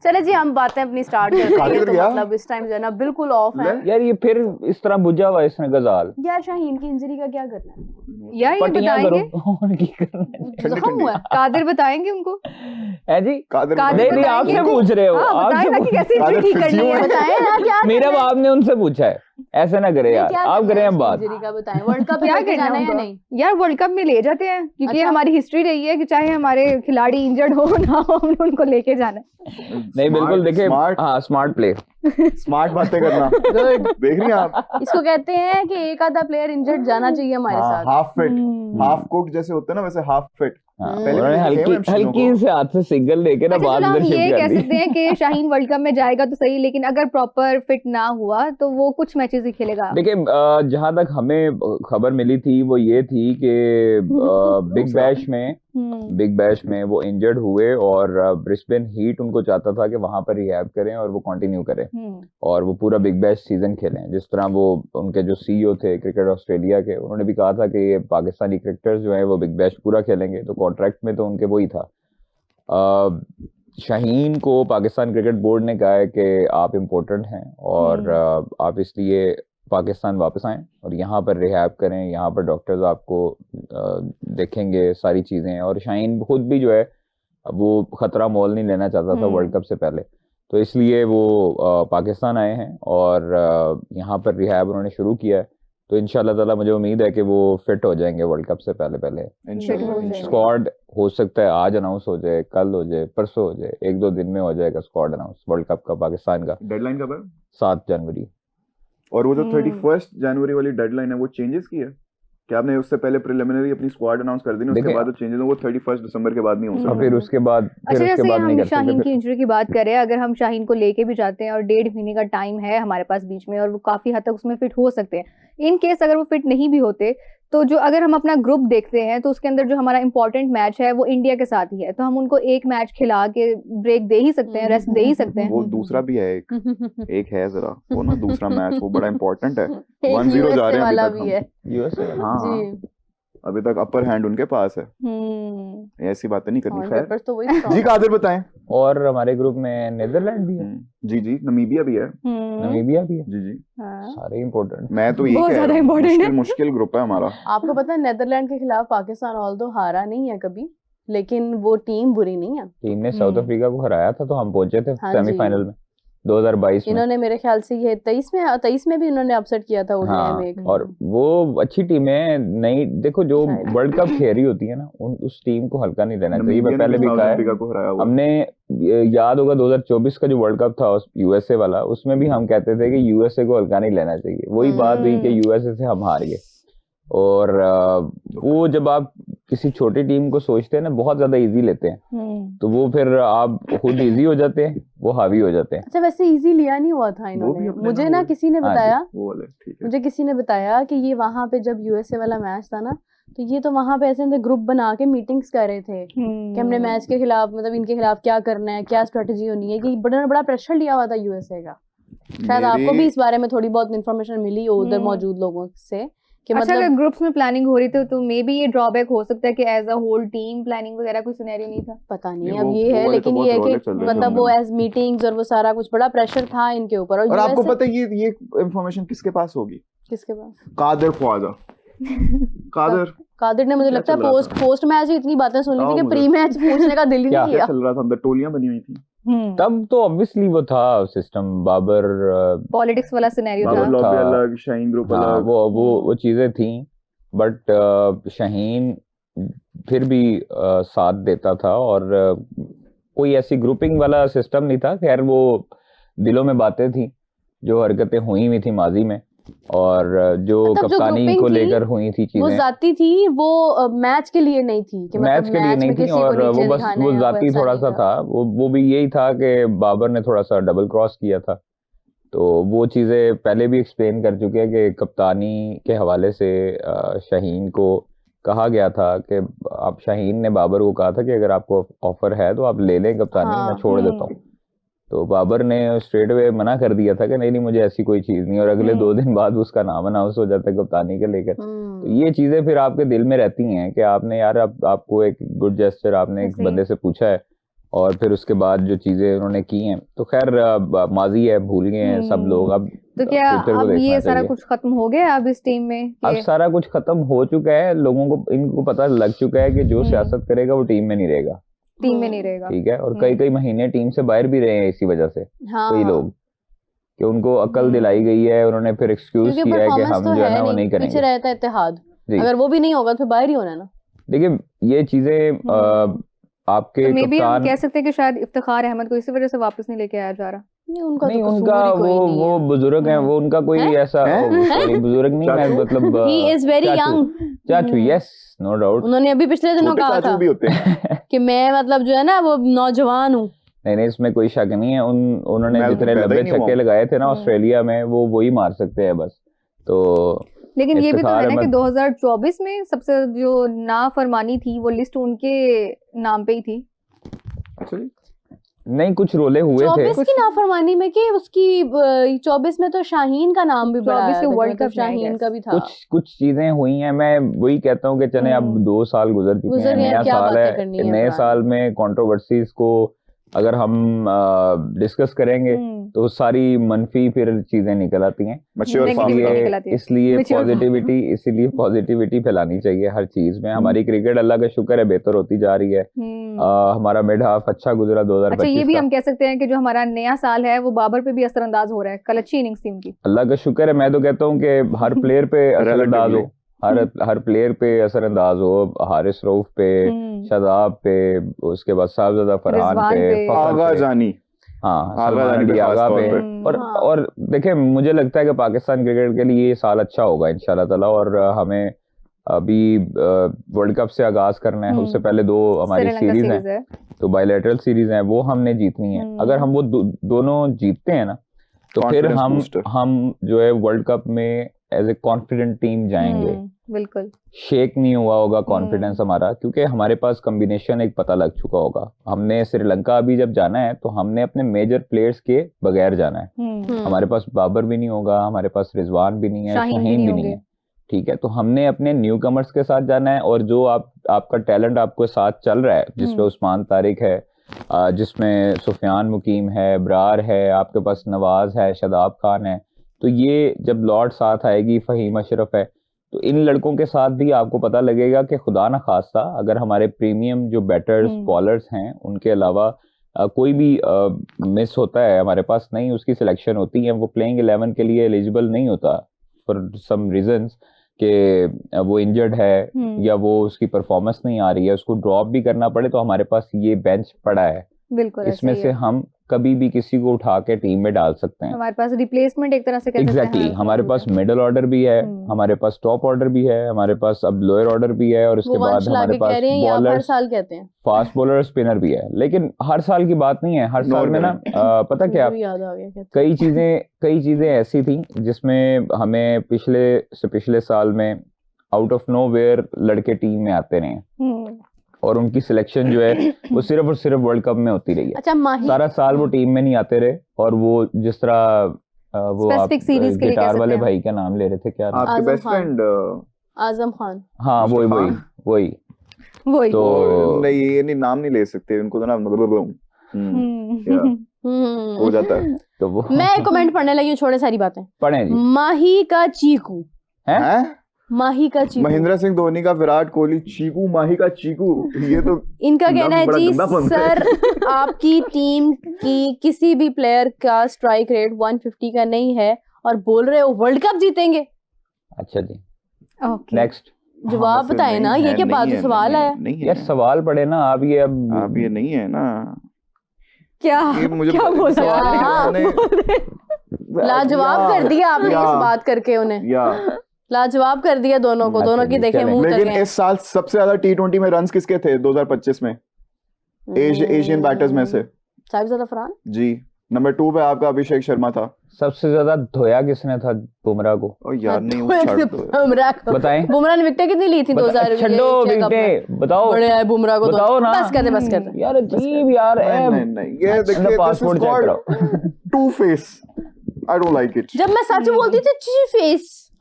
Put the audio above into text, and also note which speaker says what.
Speaker 1: चले जी हम बातें अपनी स्टार्ट करते हैं। तो मतलब इस टाइम जो है ना बिल्कुल ऑफ है
Speaker 2: यार, ये फिर इस तरह बुझा हुआ इसने गजाल।
Speaker 1: यार शाहीन की इंजरी का क्या करना है यार, ये
Speaker 2: पट्टियां करो
Speaker 1: बताएंगे
Speaker 2: और की करना
Speaker 1: जख्म हुआ है, कादिर बताएंगे उनको
Speaker 2: है जी।
Speaker 1: कादिर
Speaker 2: नहीं आपसे पूछ रहे हो,
Speaker 1: बताएं ना कि कैसे इंजरी ठीक करनी है, बताएं ना क्या
Speaker 2: मेरा बाप ने उनसे पूछा है, ऐसे ना करे यार, आप करें हम बात।
Speaker 1: इंजरी का बताएं, वर्ल्ड कप क्या करना है या नहीं? यार वर्ल्ड कप में ले जाते हैं क्योंकि अच्छा? हमारी हिस्ट्री रही है कि चाहे हमारे खिलाड़ी इंजर्ड हो ना हो, हमने उनको लेके जाना है।
Speaker 2: नहीं बिल्कुल, देखिए हाँ स्मार्ट प्ले,
Speaker 3: स्मार्ट बातें करना।
Speaker 1: गुड,
Speaker 3: देख रही हैं आप,
Speaker 1: इसको कहते हैं कि एक आधा प्लेयर इंजर्ड जाना चाहिए हमारे साथ।
Speaker 3: हाफ फिट, हाफ कुक जैसे होते हैं ना, वैसे हाफ फिट।
Speaker 2: उन्होंने हल्की से हाथ से सिग्नल लेके ना बात
Speaker 1: हम ये कह सकते हैं कि शाहीन वर्ल्ड कप में जाएगा तो सही, लेकिन अगर प्रॉपर फिट ना हुआ तो वो कुछ मैचेस ही खेलेगा।
Speaker 2: देखिए जहां तक हमें खबर मिली थी वो ये थी कि बिग बैश में वो इंजर्ड हुए और ब्रिस्बेन हीट उनको चाहता था कि वहां पर रिहैब करें और वो कंटिन्यू करें और वो पूरा बिग बैश सीजन खेलें। जिस तरह वो उनके जो सीईओ थे क्रिकेट ऑस्ट्रेलिया के, उन्होंने भी कहा था कि ये पाकिस्तानी क्रिकेटर्स जो हैं वो बिग बैश पूरा खेलेंगे, तो कॉन्ट्रैक्ट में तो उनके वही था। शाहीन को पाकिस्तान क्रिकेट बोर्ड ने कहा है कि आप इम्पोर्टेंट हैं और आप इसलिए पाकिस्तान वापस आएं और यहाँ पर रिहैब करें, यहाँ पर डॉक्टर्स आपको देखेंगे सारी चीज़ें। और शाहीन खुद भी जो है वो ख़तरा मोल नहीं लेना चाहता था वर्ल्ड कप से पहले, तो इसलिए वो पाकिस्तान आए हैं और यहाँ पर रिहैब उन्होंने शुरू किया है। तो इंशाल्लाह ताला मुझे उम्मीद है कि वो फिट हो जाएंगे वर्ल्ड कप से पहले। स्क्वाड हो सकता है आज अनाउंस हो जाए, कल हो जाए, परसों हो जाए, 1-2 दिन में हो जाएगा स्क्वाड अनाउंस वर्ल्ड कप का पाकिस्तान का।
Speaker 3: डेडलाइन कब है?
Speaker 2: 7 जनवरी।
Speaker 3: और वो जो 31 जनवरी वाली डेडलाइन है वो चेंजेस की है क्या आपने? उससे पहले प्रिलिमिनरी अपनी स्क्वाड अनाउंस कर दी ना, उसके बाद जो चेंजेस वो 31 दिसंबर के बाद नहीं हो सकता।
Speaker 2: फिर उसके बाद
Speaker 1: अच्छा, जैसे हम शाहीन की इंजरी की बात करें, अगर हम शाहीन को लेके भी जाते हैं और 1.5 महीने का टाइम है हमारे पास बीच में और वो काफी हद तक उसमें फिट हो सकते हैं, इन केस अगर वो फिट नहीं भी होते तो जो अगर हम अपना ग्रुप देखते हैं तो उसके अंदर जो हमारा इंपॉर्टेंट मैच है वो इंडिया के साथ ही है, तो हम उनको एक मैच खिला के ब्रेक दे ही सकते हैं, रेस्ट दे ही सकते हैं।
Speaker 3: वो दूसरा भी है, एक है जरा वो ना दूसरा मैच वो बड़ा इंपॉर्टेंट है। 1-0 जा रहे हैं
Speaker 1: वाला भी है
Speaker 3: यूएसए। हाँ अभी तक अपर हैंड उनके पास है, ऐसी बातें नहीं करनी। खैर
Speaker 1: तो वही
Speaker 3: जी कादिर बताएं।
Speaker 2: और हमारे ग्रुप में नीदरलैंड भी है।
Speaker 3: जी नमीबिया भी है।
Speaker 2: नमीबिया भी है
Speaker 3: जी
Speaker 2: सारे इम्पोर्टेंट।
Speaker 3: मैं तो ये कह रहा हूं मुश्किल ग्रुप है हमारा।
Speaker 1: आपको पता है नीदरलैंड के खिलाफ पाकिस्तान ऑल्दो हारा नहीं है कभी, लेकिन वो टीम बुरी नहीं है।
Speaker 2: टीम ने साउथ अफ्रीका को हराया था तो हम पहुंचे थे सेमीफाइनल में 2022 में।
Speaker 1: इन्होंने मेरे ख्याल से ये 23 में भी इन्होंने अपसेट किया था
Speaker 2: में एक। और वो अच्छी टीम है। नहीं देखो जो वर्ल्ड कप खेल रही होती है ना, उस टीम को हल्का नहीं लेना चाहिए। मैं पहले भी कहा है, हमने याद होगा 2024 का जो वर्ल्ड कप था यूएसए वाला, उसमें भी हम कहते थे कि यूएसए को हल्का नहीं लेना चाहिए। वही बात हुई कि यूएसए से हम हार गए। और वो जब आप किसी छोटी टीम को सोचते हैं ना, बहुत ज्यादा इजी लेते हैं, तो वो फिर आप खुद इजी हो जाते हैं, वो हावी हो जाते हैं।
Speaker 1: अच्छा वैसे इजी लिया नहीं हुआ था इन्होंने, मुझे ना किसी ने बताया, मुझे किसी ने बताया कि ये वहां पे जब यूएसए वाला मैच था ना, तो ये तो वहां पे ऐसे ग्रुप बना के मीटिंग्स कर रहे थे कि हमने मैच के खिलाफ, मतलब इनके खिलाफ क्या करना है, क्या स्ट्रेटेजी होनी है, कि बड़ा प्रेशर लिया हुआ था यूएसए का। शायद आपको भी इस बारे में थोड़ी बहुत इन्फॉर्मेशन मिली हो उधर मौजूद लोगों से कि
Speaker 4: अच्छा,
Speaker 1: मतलब
Speaker 4: अगर ग्रुप्स में प्लानिंग हो रही थी तो मे बी ये ड्रॉबैक हो सकता है कि as a whole team planning वगैरह कोई सिनेरियो नहीं था,
Speaker 1: पता नहीं अब ये है। लेकिन ये है कि मतलब वो एज मीटिंग्स और वो सारा कुछ बड़ा प्रेशर था इनके ऊपर।
Speaker 3: और आपको पता है ये इंफॉर्मेशन किसके पास होगी?
Speaker 1: किसके पास?
Speaker 3: कादिर ख्वाजा।
Speaker 1: कादिर ने मुझे लगता है पोस्ट मैच ही इतनी बातें सुनी थी कि प्री मैच पूछने का दिल ही नहीं किया।
Speaker 3: क्या चल रहा था अंदर? टोलियां बनी हुई थी
Speaker 2: तब तो ऑब्वियसली वो था सिस्टम, बाबर
Speaker 4: पॉलिटिक्स वाला सिनेरियो था,
Speaker 3: लॉबी अलग, शाहीन ग्रुप अलग,
Speaker 2: वो चीजें थी। बट शाहीन फिर भी साथ देता था और कोई ऐसी ग्रुपिंग वाला सिस्टम नहीं था। खैर वो दिलों में बातें थी, जो हरकतें हुई थी माजी में और जो कप्तानी को लेकर हुई थी चीजें,
Speaker 1: वो जाती थी, वो मैच के लिए नहीं थी कि
Speaker 2: मैच के लिए नहीं थी। और वो बस वो जाती थोड़ा सा था, वो भी यही था कि बाबर ने थोड़ा सा डबल क्रॉस किया था। तो वो चीज़ें पहले भी एक्सप्लेन कर चुके हैं कि कप्तानी के हवाले से शाहीन को कहा गया था कि आप, शाहीन ने बाबर को कहा था कि अगर आपको ऑफर है तो आप ले लें कप्तानी, मैं छोड़ देता हूँ। तो बाबर ने स्ट्रेट वे मना कर दिया था कि नहीं मुझे ऐसी कोई चीज़ नहीं। और अगले 2 दिन बाद उसका नाम अनाउंस हो जाता है कप्तानी के लेकर। तो ये चीज़ें फिर आपके दिल में रहती हैं कि आपने यार आपको एक गुड जेस्चर, आपने एक बंदे से पूछा है और फिर उसके बाद जो चीजें उन्होंने की हैं तो खैर माजी है, भूल गए हैं सब लोग। अब
Speaker 4: तो क्या
Speaker 2: फ्यूचर को
Speaker 4: अब
Speaker 2: देखना
Speaker 4: ये सारा
Speaker 2: चाहिए।
Speaker 4: कुछ खत्म हो गया अब इस टीम में
Speaker 2: अब सारा कुछ खत्म हो चुका है, लोगों को इनको पता लग चुका है कि जो सियासत करेगा वो टीम में नहीं रहेगा,
Speaker 4: टीम में नहीं रहेगा।
Speaker 2: ठीक है। और कई कई महीने टीम से बाहर भी रहे हैं इसी वजह से कई लोग, कि उनको अकल दिलाई गई है, उन्होंने फिर एक्सक्यूज किया है कि हम जो है ना वो नहीं करेंगे।
Speaker 1: पीछे रहता है इत्तेहाद, अगर वो भी नहीं होगा तो बाहर ही होना है ना।
Speaker 2: देखिए ये चीजें आपके
Speaker 4: तो मे बी हम
Speaker 2: कप्तान
Speaker 4: कह सकते हैं कि शायद इफ्तिखार अहमद को इसी वजह से वापस नहीं लेके आया जा रहा।
Speaker 1: नहीं उनका
Speaker 2: नहीं,
Speaker 1: तो
Speaker 2: उनका
Speaker 1: कसूर ही कोई नहीं
Speaker 2: वो
Speaker 1: है।
Speaker 2: बुजुर्ग हैं, वो उनका कोई ऐसा सॉरी बुजुर्ग नहीं है, मतलब
Speaker 1: He is very young.
Speaker 2: चाचू, यस नो डाउट।
Speaker 1: उन्होंने अभी पिछले दिनों
Speaker 3: छोटे
Speaker 1: कहा
Speaker 3: चाचू
Speaker 1: था
Speaker 3: भी होते हैं।
Speaker 1: कि मैं मतलब जो है ना वो नौजवान हूँ।
Speaker 2: नहीं इसमें कोई शक नहीं है। उन्होंने
Speaker 3: मैं
Speaker 2: जितने
Speaker 3: पैदा ही
Speaker 2: लंबे
Speaker 3: नहीं हुआ
Speaker 2: छक्के लगाए थे ना ऑस्ट्रेलिया में, वो वही मार सकते हैं बस। तो
Speaker 4: लेकिन ये भी तो है ना कि
Speaker 2: इफ्तिखार
Speaker 4: 2024 में सबसे जो नाफरमानी थी वो लिस्ट उनके नाम पे ही थी।
Speaker 2: नहीं कुछ रोले हुए थे
Speaker 1: 24 की नाफरमानी में कि उसकी 24 में तो शाहीन का नाम भी बड़ा
Speaker 4: 24
Speaker 1: है,
Speaker 4: के वर्ल्ड
Speaker 1: मतलब
Speaker 4: कप में, I
Speaker 1: शाहीन
Speaker 4: guess।
Speaker 1: का भी था।
Speaker 2: कुछ चीजें हुई हैं। मैं वही कहता हूँ कि चले अब 2 साल गुजर चुके
Speaker 1: गुजर
Speaker 2: हैं,
Speaker 1: गए,
Speaker 2: नया
Speaker 1: क्या
Speaker 2: साल
Speaker 1: बातें
Speaker 2: है,
Speaker 1: करनी है
Speaker 2: नए
Speaker 1: पुरानी।
Speaker 2: साल में कंट्रोवर्सीज को अगर हम डिस्कस करेंगे तो सारी मनफी फिर चीजें निकल आती हैं।
Speaker 3: मैच्योर
Speaker 4: Negativity
Speaker 3: फार्म
Speaker 4: निकल आती है।
Speaker 2: इसलिए
Speaker 4: Mature
Speaker 2: पॉजिटिविटी फैलानी चाहिए हर चीज में। हमारी क्रिकेट अल्लाह का शुक्र है बेहतर होती जा रही है। हमारा मिड हाफ अच्छा गुजरा 2025
Speaker 4: अच्छा ये भी
Speaker 2: का।
Speaker 4: हम कह सकते हैं कि जो हमारा नया साल है वो बाबर पे भी असरअंदाज हो रहा है। कल अच्छी इनिंग्स थी उनकी।
Speaker 2: अल्लाह का शुक्र है। मैं तो कहता हूँ कि हर प्लेयर पे असरअंदाज हो, हर प्लेयर पे असरअंदाज हो, हारिस रऊफ पे, शादाब पे, उसके बाद साहबजादा फरहान
Speaker 4: रिजवान
Speaker 2: पे,
Speaker 4: पे,
Speaker 2: फखर
Speaker 3: आगा
Speaker 2: पे,
Speaker 3: जानी,
Speaker 2: हाँ
Speaker 3: आगा
Speaker 2: सलमान
Speaker 3: जानी
Speaker 2: अली
Speaker 3: पे खास
Speaker 2: आगा
Speaker 3: तौर
Speaker 2: पे।
Speaker 3: पे।
Speaker 2: और देखें मुझे लगता है कि पाकिस्तान क्रिकेट के लिए ये साल अच्छा होगा इंशाल्लाह ताला। और हमें अभी वर्ल्ड कप से आगाज करना है। उससे पहले 2 हमारी
Speaker 4: श्रीलंका
Speaker 2: सीरीज
Speaker 4: सीरीज
Speaker 2: हैं,
Speaker 4: है।
Speaker 2: तो बायलैटरल सीरीज हैं, वो हमने जीतनी है। अगर हम वो दोनों जीतते हैं ना तो फिर
Speaker 3: Confidence booster।
Speaker 2: हम जो है वर्ल्ड कप में एज ए कॉन्फिडेंट टीम जाएंगे।
Speaker 4: बिल्कुल
Speaker 2: शेक नहीं हुआ होगा कॉन्फिडेंस हमारा, क्योंकि हमारे पास कॉम्बिनेशन एक पता लग चुका होगा। हमने श्रीलंका अभी जब जाना है तो हमने अपने मेजर प्लेयर्स के बगैर जाना है। हमारे पास बाबर भी नहीं होगा, हमारे पास रिजवान भी नहीं है, शाहीन भी नहीं है, ठीक है। तो हमने अपने न्यू कमर्स के साथ जाना है। और जो आपका टैलेंट आपके साथ चल रहा है, जिसमें उस्मान तारिक है, जिसमें सुफियान मुकीम है, ब्रार है, आपके पास नवाज है, शादाब खान है, तो ये जब लॉर्ड साथ आएगी, फहीम अशरफ है, तो इन लड़कों के साथ भी आपको पता लगेगा कि खुदा ना खास्ता अगर हमारे प्रीमियम जो बैटर्स बॉलर्स हैं उनके अलावा कोई भी मिस होता है हमारे पास, नहीं उसकी सिलेक्शन होती है, वो प्लेइंग 11 के लिए एलिजिबल नहीं होता फॉर सम रीजंस कि वो इंजर्ड है या वो उसकी परफॉर्मेंस नहीं आ रही है, उसको ड्रॉप भी करना पड़े, तो हमारे पास ये बेंच पड़ा है।
Speaker 4: बिल्कुल
Speaker 2: इसमें से हम कभी भी किसी को उठा के टीम में डाल सकते हैं।
Speaker 4: हमारे पास रिप्लेसमेंट एक तरह से कह सकते हैं।
Speaker 2: एग्जैक्टली हमारे पास मिडिल ऑर्डर भी है, हमारे पास टॉप ऑर्डर भी है, हमारे पास अब लोअर ऑर्डर भी है, और उसके बाद हमारे पास
Speaker 1: बॉलर हर साल कहते हैं
Speaker 2: फास्ट बॉलर और स्पिनर भी है। लेकिन हर साल की बात नहीं है, हर साल में ना पता क्या कई चीजें ऐसी थी जिसमें हमें पिछले साल में आउट ऑफ नोवेयर लड़के टीम में आते रहे और उनकी सिलेक्शन जो है वो सिर्फ और सिर्फ वर्ल्ड कप में होती रही है।
Speaker 1: अच्छा,
Speaker 2: सारा साल वो टीम में नहीं आते रहे, और वो जिस तरह वो आप गिटार वाले भाई का नाम ले रहे थे, क्या
Speaker 3: आपके बेस्ट फ्रेंड
Speaker 1: आजम खान,
Speaker 2: हाँ वही
Speaker 3: तो नहीं ये नहीं नाम नहीं ले सकते उनको, तो नाम हो जाता है।
Speaker 2: तो वो
Speaker 1: मैं कमेंट पढ़ने लगी हूँ, छोड़े सारी बातें,
Speaker 2: पढ़े जी।
Speaker 1: माही का चीकू
Speaker 3: हैं?
Speaker 1: माही का चीकू,
Speaker 3: महेंद्र सिंह धोनी का विराट कोहली चीकू, माही का चीकू, ये तो
Speaker 1: इनका कहना है जी सर आपकी टीम की किसी भी प्लेयर का स्ट्राइक रेट 150 का नहीं है और बोल रहे हो वर्ल्ड कप जीतेंगे।
Speaker 2: अच्छा जी,
Speaker 4: नेक्स्ट
Speaker 1: जवाब बताए ना, ये क्या बात सवाल है
Speaker 2: यार, सवाल पढ़े ना आप, ये
Speaker 3: अब ये नहीं है ना,
Speaker 4: क्या
Speaker 3: मुझे
Speaker 4: क्या बोल
Speaker 1: लाजवाब कर दिया आपने इस बात करके, उन्हें लाजवाब कर दिया दोनों को, दोनों की देखे मुंह तक।
Speaker 3: लेकिन इस साल सबसे ज्यादा T20 में रन्स किसके थे 2025 में एशियन बैटर्स में से?
Speaker 1: साहिबजादा फरहान
Speaker 3: जी। नंबर 2 पे आपका अभिषेक शर्मा था।
Speaker 2: सबसे ज्यादा धोया किसने था बुमराह को?
Speaker 3: ओ यार नहीं वो छाड़ दो,
Speaker 1: बुमराह को
Speaker 2: बताएं।
Speaker 1: बुमराह ने विकेट कितनी ली थी 2000
Speaker 2: छड्डो विकेट बताओ,
Speaker 1: बड़े आए बुमराह को,
Speaker 2: बताओ ना,
Speaker 1: बस करते
Speaker 2: यार अजीब यार,
Speaker 3: नहीं ये देखिए
Speaker 2: पासपोर्ट चेक करो,
Speaker 3: two face, I don't like it.
Speaker 1: जब मैं सच बोलती थी ची फेस